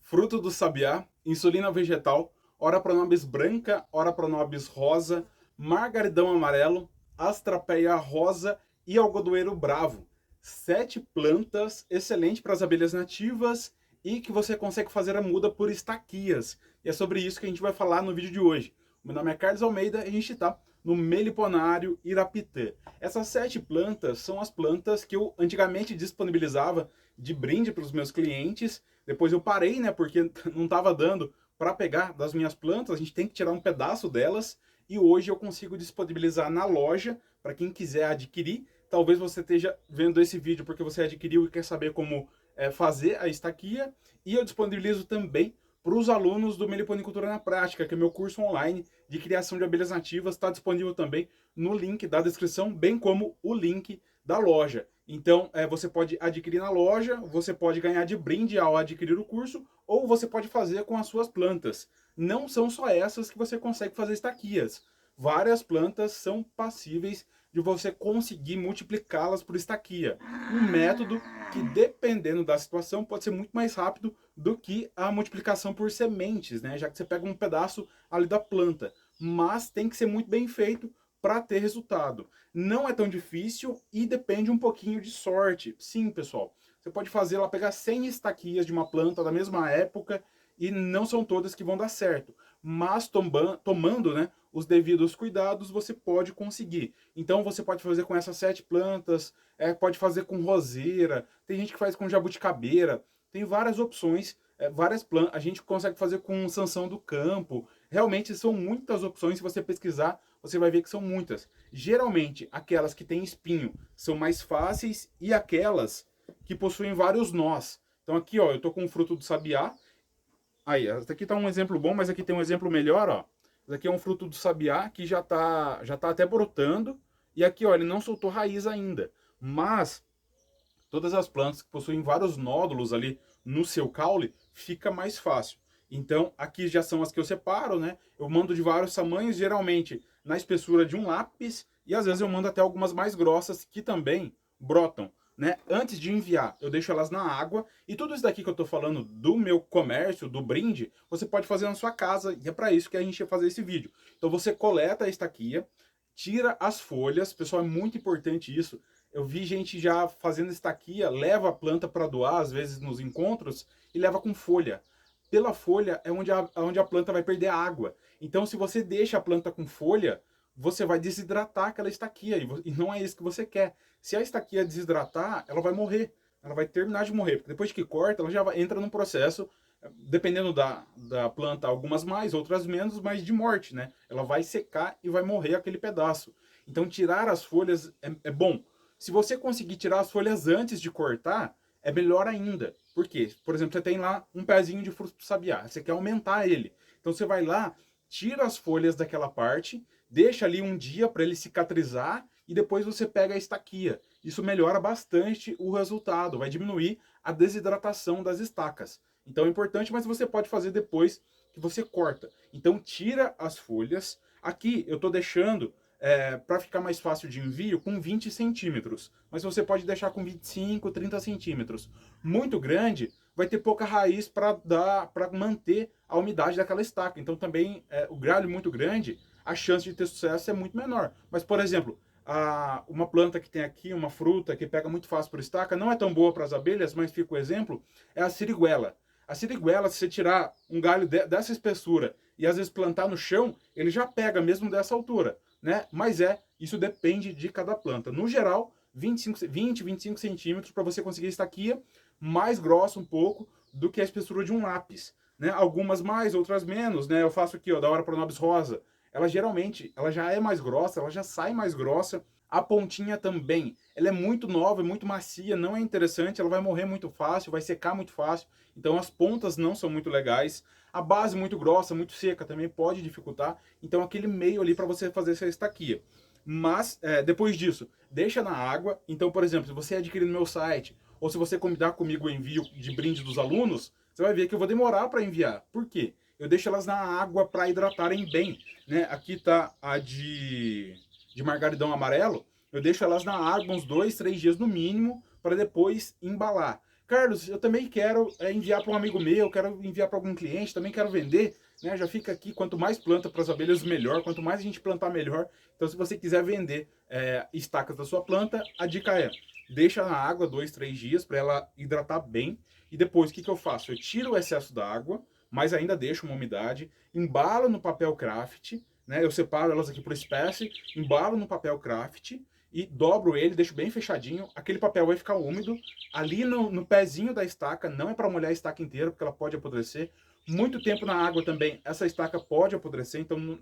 fruto do sabiá, insulina vegetal, ora pronobis branca, ora pronobis rosa, margaridão amarelo, astrapeia rosa e algodoeiro bravo. 7 plantas excelentes para as abelhas nativas e que você consegue fazer a muda por estaquias. E é sobre isso que a gente vai falar no vídeo de hoje. Meu nome é Carlos Almeida e a gente está no Meliponário Irapitã. Essas 7 plantas são as plantas que eu antigamente disponibilizava de brinde para os meus clientes. Depois eu parei, né, porque não estava dando para pegar das minhas plantas, a gente tem que tirar um pedaço delas. E hoje eu consigo disponibilizar na loja para quem quiser adquirir. Talvez você esteja vendo esse vídeo porque você adquiriu e quer saber como fazer a estaquia. E eu disponibilizo também para os alunos do Meliponicultura na Prática, que é meu curso online de criação de abelhas nativas, está disponível também no link da descrição, bem como o link da loja. Então, você pode adquirir na loja, você pode ganhar de brinde ao adquirir o curso, ou você pode fazer com as suas plantas. Não são só essas que você consegue fazer estaquias. Várias plantas são passíveis de você conseguir multiplicá-las por estaquia. Um método que, dependendo da situação, pode ser muito mais rápido do que a multiplicação por sementes, né? Já que você pega um pedaço ali da planta. Mas tem que ser muito bem feito para ter resultado. Não é tão difícil e depende um pouquinho de sorte. Sim, pessoal. Você pode fazer lá, pegar 100 estaquias de uma planta da mesma época e não são todas que vão dar certo. Mas tomando, né, os devidos cuidados, você pode conseguir. Então você pode fazer com essas 7 plantas, pode fazer com roseira, tem gente que faz com jabuticabeira, tem várias opções, várias plantas. A gente consegue fazer com sanção do campo. Realmente são muitas opções, se você pesquisar, você vai ver que são muitas. Geralmente, aquelas que têm espinho são mais fáceis e aquelas que possuem vários nós. Então aqui, ó, eu tô com o fruto do sabiá. Aí, essa aqui tá um exemplo bom, mas aqui tem um exemplo melhor, ó. Esse aqui é um fruto do sabiá que já tá até brotando. E aqui, ó, ele não soltou raiz ainda. Mas todas as plantas que possuem vários nódulos ali no seu caule, fica mais fácil. Então, aqui já são as que eu separo, né? Eu mando de vários tamanhos, geralmente na espessura de um lápis, e às vezes eu mando até algumas mais grossas que também brotam, né? Antes de enviar, eu deixo elas na água, e tudo isso daqui que eu tô falando do meu comércio, do brinde, você pode fazer na sua casa, e é para isso que a gente ia fazer esse vídeo. Então você coleta a estaquia, tira as folhas, pessoal, é muito importante isso. Eu vi gente já fazendo estaquia, leva a planta para doar, às vezes nos encontros, e leva com folha. Pela folha é onde a planta vai perder água. Então, se você deixa a planta com folha, você vai desidratar aquela estaquia, e não é isso que você quer. Se a estaquia desidratar, ela vai morrer. Ela vai terminar de morrer, porque depois que corta, ela já entra num processo, dependendo da planta, algumas mais, outras menos, mas de morte, né? Ela vai secar e vai morrer aquele pedaço. Então, tirar as folhas é bom. Se você conseguir tirar as folhas antes de cortar, é melhor ainda. Por quê? Por exemplo, você tem lá um pezinho de fruto do sabiá, você quer aumentar ele. Então você vai lá, tira as folhas daquela parte, deixa ali um dia para ele cicatrizar e depois você pega a estaquia. Isso melhora bastante o resultado, vai diminuir a desidratação das estacas. Então é importante, mas você pode fazer depois que você corta. Então tira as folhas. Aqui eu estou deixando para ficar mais fácil de envio, com 20 centímetros. Mas você pode deixar com 25, 30 centímetros. Muito grande, vai ter pouca raiz para manter a umidade daquela estaca. Então também, o galho muito grande, a chance de ter sucesso é muito menor. Mas, por exemplo, uma planta que tem aqui, uma fruta que pega muito fácil por estaca, não é tão boa para as abelhas, mas fica o exemplo, é a siriguela. A siriguela, se você tirar um galho dessa espessura e às vezes plantar no chão, ele já pega mesmo dessa altura, né? Mas isso depende de cada planta. No geral, 25 centímetros para você conseguir estaquia mais grossa um pouco do que a espessura de um lápis, né? Algumas mais, outras menos, né? Eu faço aqui, ó, da Ora Pronobis rosa. Ela geralmente, ela já é mais grossa, ela já sai mais grossa. A pontinha também, ela é muito nova, é muito macia, não é interessante, ela vai morrer muito fácil, vai secar muito fácil. Então as pontas não são muito legais. A base muito grossa, muito seca também pode dificultar. Então aquele meio ali para você fazer essa estaquia. Mas depois disso, deixa na água. Então, por exemplo, se você adquirir no meu site, ou se você combinar comigo o envio de brinde dos alunos, você vai ver que eu vou demorar para enviar. Por quê? Eu deixo elas na água para hidratarem bem, né? Aqui tá a de margaridão amarelo. Eu deixo elas na água uns 2, 3 dias no mínimo para depois embalar. Carlos, eu também quero enviar para um amigo meu, quero enviar para algum cliente, também quero vender, né? Já fica aqui, quanto mais planta para as abelhas, melhor. Quanto mais a gente plantar, melhor. Então, se você quiser vender estacas da sua planta, a dica é, deixa na água 2, 3 dias para ela hidratar bem. E depois, o que eu faço? Eu tiro o excesso da água, mas ainda deixo uma umidade, embalo no papel craft, né? Eu separo elas aqui por espécie, embalo no papel craft e dobro ele, deixo bem fechadinho. Aquele papel vai ficar úmido. Ali no pezinho da estaca, não é para molhar a estaca inteira, porque ela pode apodrecer. Muito tempo na água também, essa estaca pode apodrecer, então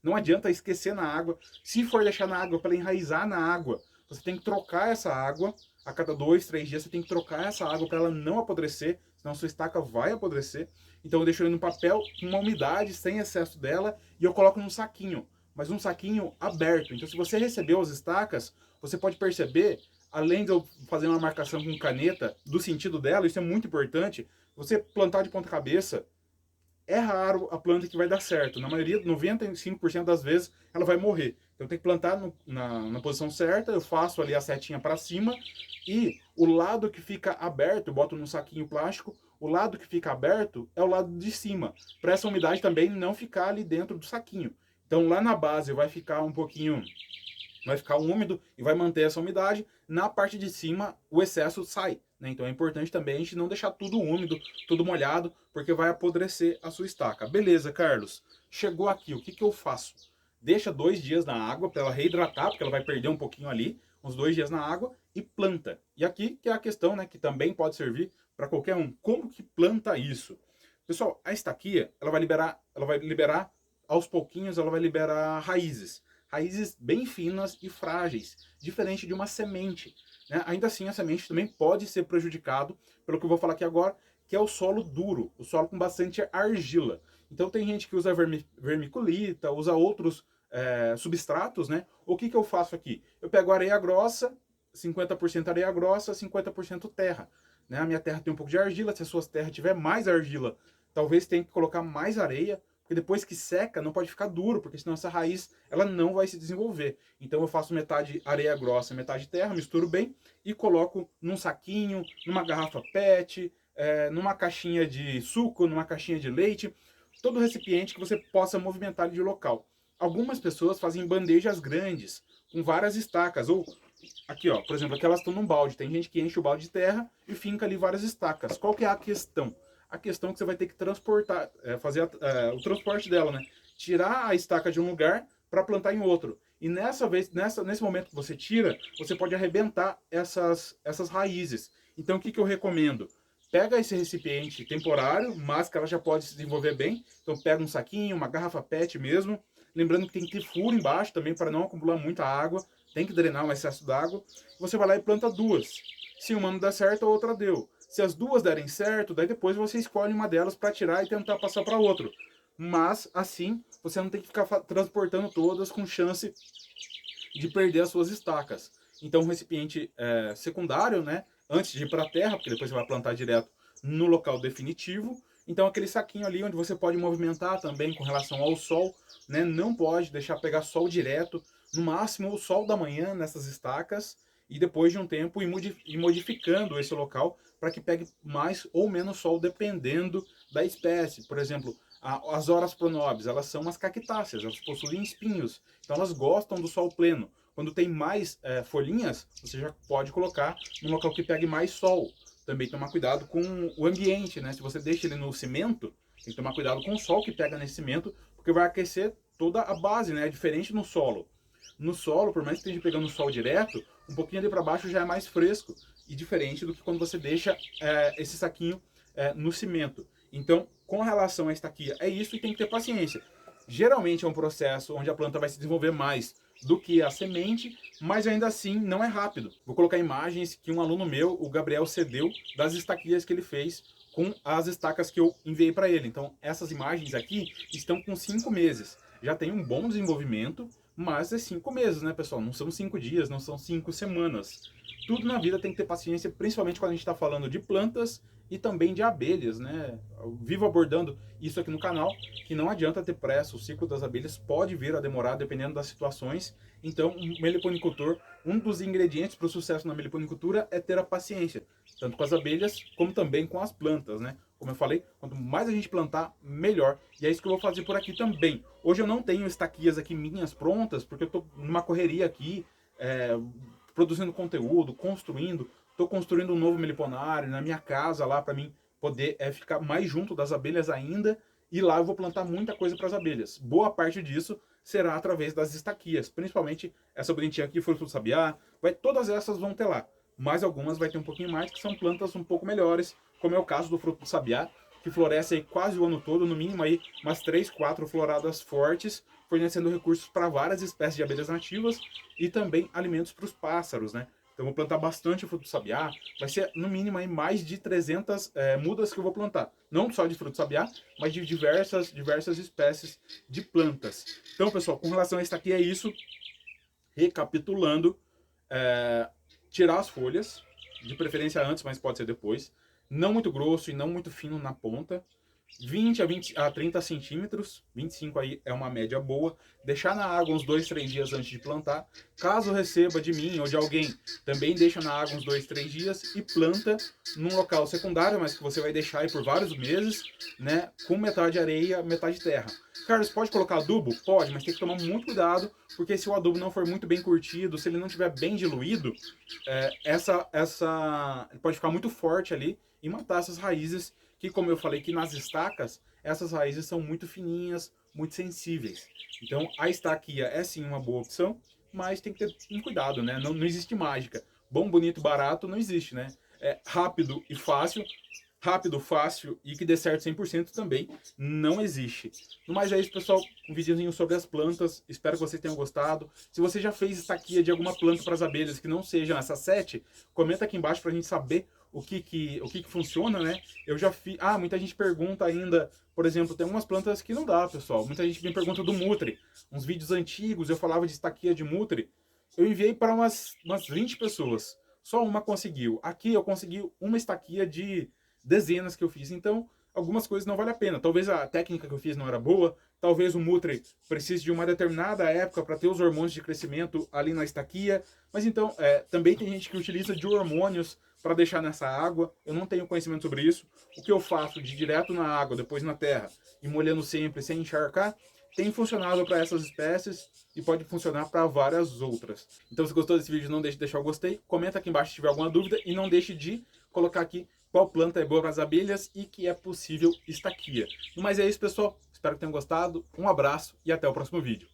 não adianta esquecer na água. Se for deixar na água para enraizar na água, você tem que trocar essa água. A cada 2, 3 dias você tem que trocar essa água para ela não apodrecer, senão sua estaca vai apodrecer. Então eu deixo ele no papel com uma umidade, sem excesso dela, e eu coloco num saquinho, mas um saquinho aberto. Então se você recebeu as estacas, você pode perceber, além de eu fazer uma marcação com caneta do sentido dela, isso é muito importante, você plantar de ponta cabeça, é raro a planta que vai dar certo. Na maioria, 95% das vezes, ela vai morrer. Então tem que plantar na posição certa, eu faço ali a setinha para cima e o lado que fica aberto, eu boto num saquinho plástico, o lado que fica aberto é o lado de cima, para essa umidade também não ficar ali dentro do saquinho. Então lá na base vai ficar um pouquinho, vai ficar úmido e vai manter essa umidade. Na parte de cima o excesso sai, né? Então é importante também a gente não deixar tudo úmido, tudo molhado, porque vai apodrecer a sua estaca. Beleza, Carlos, chegou aqui, o que eu faço? Deixa 2 dias na água para ela reidratar, porque ela vai perder um pouquinho ali, uns 2 dias na água, e planta. E aqui que é a questão, né, que também pode servir para qualquer um. Como que planta isso? Pessoal, a estaquia, ela vai liberar aos pouquinhos, ela vai liberar raízes. Raízes bem finas e frágeis, diferente de uma semente, né? Ainda assim, a semente também pode ser prejudicado pelo que eu vou falar aqui agora, que é o solo duro, o solo com bastante argila. Então tem gente que usa vermiculita, usa outros substratos, né? O que eu faço aqui? Eu pego areia grossa, 50% areia grossa, 50% terra. Né? A minha terra tem um pouco de argila, se a sua terra tiver mais argila, talvez tenha que colocar mais areia, porque depois que seca não pode ficar duro, porque senão essa raiz ela não vai se desenvolver. Então eu faço metade areia grossa, metade terra, misturo bem e coloco num saquinho, numa garrafa PET, numa caixinha de suco, numa caixinha de leite, todo recipiente que você possa movimentar de local. Algumas pessoas fazem bandejas grandes, com várias estacas, ou aqui ó, por exemplo, aquelas estão num balde, tem gente que enche o balde de terra e finca ali várias estacas. Qual que é a questão? A questão é que você vai ter que transportar, fazer o transporte dela, né? Tirar a estaca de um lugar para plantar em outro. E nesse momento que você tira, você pode arrebentar essas raízes. Então o que eu recomendo? Pega esse recipiente temporário, mas que ela já pode se desenvolver bem. Então pega um saquinho, uma garrafa PET mesmo. Lembrando que tem que ter furo embaixo também para não acumular muita água. Tem que drenar o excesso d'água. Você vai lá e planta 2. Se uma não der certo, a outra deu. Se as 2 derem certo, daí depois você escolhe uma delas para tirar e tentar passar para outra. Mas assim, você não tem que ficar transportando todas com chance de perder as suas estacas. Então, um recipiente secundário, né? Antes de ir para a terra, porque depois você vai plantar direto no local definitivo. Então, aquele saquinho ali onde você pode movimentar também com relação ao sol, né? Não pode deixar pegar sol direto. No máximo, o sol da manhã nessas estacas. E depois de um tempo, ir modificando esse local para que pegue mais ou menos sol, dependendo da espécie. Por exemplo, as horas pronobis, elas são umas cactáceas, elas possuem espinhos, então elas gostam do sol pleno. Quando tem mais folhinhas, você já pode colocar num local que pegue mais sol. Também tomar cuidado com o ambiente, né? Se você deixa ele no cimento, tem que tomar cuidado com o sol que pega nesse cimento, porque vai aquecer toda a base, né? É diferente no solo. No solo, por mais que esteja pegando o sol direto, um pouquinho ali para baixo já é mais fresco e diferente do que quando você deixa esse saquinho no cimento. Então, com relação à estaquia, é isso e tem que ter paciência. Geralmente é um processo onde a planta vai se desenvolver mais do que a semente, mas ainda assim não é rápido. Vou colocar imagens que um aluno meu, o Gabriel, cedeu das estaquias que ele fez com as estacas que eu enviei para ele. Então, essas imagens aqui estão com 5 meses. Já tem um bom desenvolvimento, mas é 5 meses, né, pessoal? Não são 5 dias, não são 5 semanas. Tudo na vida tem que ter paciência, principalmente quando a gente está falando de plantas e também de abelhas, né? Eu vivo abordando isso aqui no canal, que não adianta ter pressa, o ciclo das abelhas pode vir a demorar dependendo das situações. Então, um meliponicultor, um dos ingredientes para o sucesso na meliponicultura é ter a paciência, tanto com as abelhas como também com as plantas, né? Como eu falei, quanto mais a gente plantar, melhor. E é isso que eu vou fazer por aqui também. Hoje eu não tenho estaquias aqui minhas prontas, porque eu estou numa correria aqui, produzindo conteúdo, construindo. Estou construindo um novo meliponário na minha casa lá para mim poder ficar mais junto das abelhas ainda. E lá eu vou plantar muita coisa para as abelhas. Boa parte disso será através das estaquias, principalmente essa bonitinha aqui, fruto do sabiá. Todas essas vão ter lá, mas algumas vai ter um pouquinho mais, que são plantas um pouco melhores, como é o caso do fruto do sabiá, que floresce aí quase o ano todo, no mínimo aí umas 3, 4 floradas fortes, fornecendo recursos para várias espécies de abelhas nativas e também alimentos para os pássaros, né? Então eu vou plantar bastante fruto do sabiá, vai ser no mínimo aí mais de 300 mudas que eu vou plantar. Não só de fruto do sabiá, mas de diversas espécies de plantas. Então, pessoal, com relação a isso aqui é isso. Recapitulando, tirar as folhas, de preferência antes, mas pode ser depois. Não muito grosso e não muito fino na ponta. 20 a 30 centímetros, 25 aí é uma média boa. Deixar na água uns 2, 3 dias antes de plantar. Caso receba de mim ou de alguém, também deixa na água uns 2, 3 dias e planta num local secundário, mas que você vai deixar aí por vários meses, né? Com metade areia, metade terra. Carlos, pode colocar adubo? Pode, mas tem que tomar muito cuidado, porque se o adubo não for muito bem curtido, se ele não estiver bem diluído, ele pode ficar muito forte ali e matar essas raízes que, como eu falei que nas estacas, essas raízes são muito fininhas, muito sensíveis. Então a estaquia é sim uma boa opção, mas tem que ter um cuidado, né? Não existe mágica. Bom, bonito, barato não existe, né? É rápido e fácil, fácil e que dê certo 100% também não existe. No mais é isso, pessoal, um videozinho sobre as plantas, espero que vocês tenham gostado. Se você já fez estaquia de alguma planta para as abelhas que não sejam essas 7, comenta aqui embaixo para a gente saber o que funciona, né? Eu já fiz... muita gente pergunta ainda, por exemplo, tem algumas plantas que não dá, pessoal. Muita gente me pergunta do mutre. Uns vídeos antigos eu falava de estaquia de mutre. Eu enviei para umas 20 pessoas. Só uma conseguiu. Aqui eu consegui uma estaquia de dezenas que eu fiz. Então, algumas coisas não vale a pena. Talvez a técnica que eu fiz não era boa. Talvez o mutre precise de uma determinada época para ter os hormônios de crescimento ali na estaquia. Mas então, também tem gente que utiliza de hormônios para deixar nessa água. Eu não tenho conhecimento sobre isso. O que eu faço de direto na água, depois na terra, e molhando sempre, sem encharcar, tem funcionado para essas espécies e pode funcionar para várias outras. Então, se gostou desse vídeo, não deixe de deixar o gostei, comenta aqui embaixo se tiver alguma dúvida e não deixe de colocar aqui qual planta é boa para as abelhas e que é possível estaquia. Mas é isso, pessoal. Espero que tenham gostado. Um abraço e até o próximo vídeo.